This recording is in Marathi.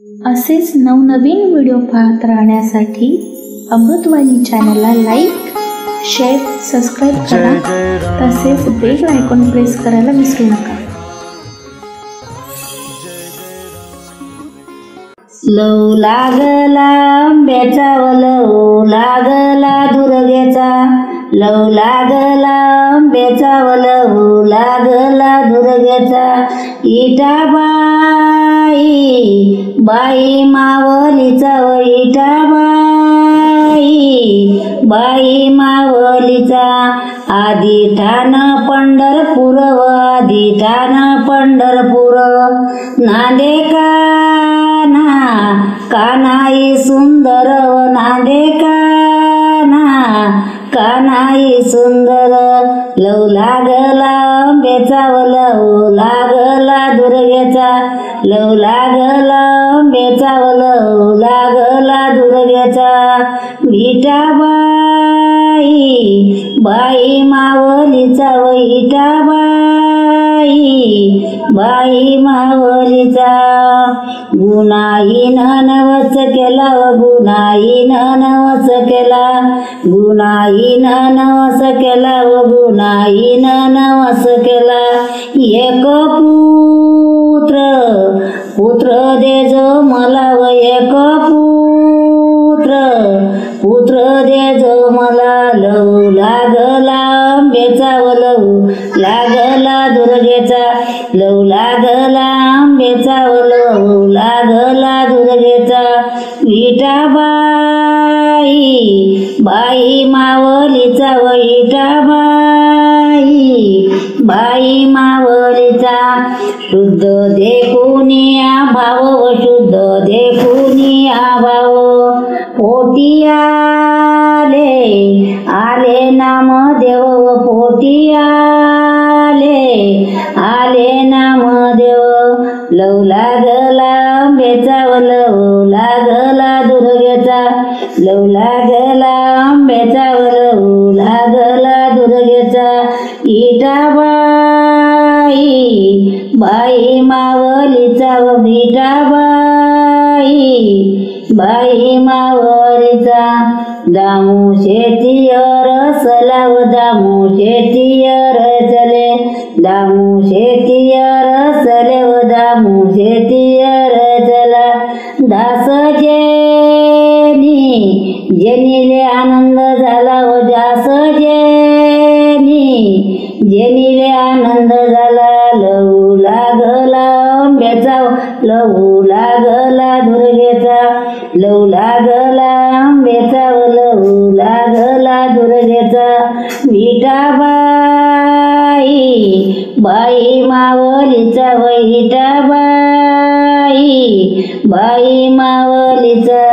असेच नवनवीन व्हिडिओ पाहत राहण्यासाठी अमृतवाणी चॅनलला लाईक, शेअर, सबस्क्राईब करा. तसेच बेल आयकॉन प्रेस करायला विसरू नका. लव लागला आंब्याचा व लव लागला दुर्गेचा, लव लागला आंब्याचा व लव लागला दुर्गेचा. इटाबाई बाई मावलीचा व इटाबाई बाई मावलीचा. आदिठाण पंढरपूर व आदिठाण पंढरपूर. नांदे काना कानाई सुंदर व नांदे काना कानाई सुंदर. लव लागला आंब्याचा व लव लागला दुर्गेचा, लव लागला आंब्याचा व लव लागला दुर्गेचा. विठाबाई बाई मावलीचा व विठाबाई बाई मावलीचा. गुणाईन नवस केला व गुणाईन नवस केला, गुणाईन नवस केला व गुणाईन नवस केला. एक पुत्र पुत्र दे जो मला व एक पुत्र पुत्र दे जो मला. लव लागला आंब्याचा व लव लागला दुर्गेचा, लव लागला आंब्याचा व लव लागला दुर्गेचा. विठाबाई बाई मावलीचा व विठाबाई बाई मावलीचा. शुद्ध देखुनिया भाव व शुद्ध देखुनिया भाव. पोटी आले आले नामदेव व पोटी आले आले नामदेव. लव लागला आंब्याचा व लव लागला दुर्गेचा, लव लागला आंब्याचा व लव लागला दुर्गेचा. इटाबाई बाई मावलीचा व विठाबाई बाई मावलीचा. दामू शेतीयर रसला व दामू शेतीयर चले, दामू शेतीयर रसले व दामू शेतीयर चला. दास जेनी जेनीले आनंद झाला व दास जेनी जेनीले आनंद झाला. लव लागला आंब्याचा लव लागला दुर्गेचा, लव लागला आंब्याचा व लव लागला दुर्गेचा. विठाबाई बाई मावलीचा व विठाबाई बाई मावलीचा.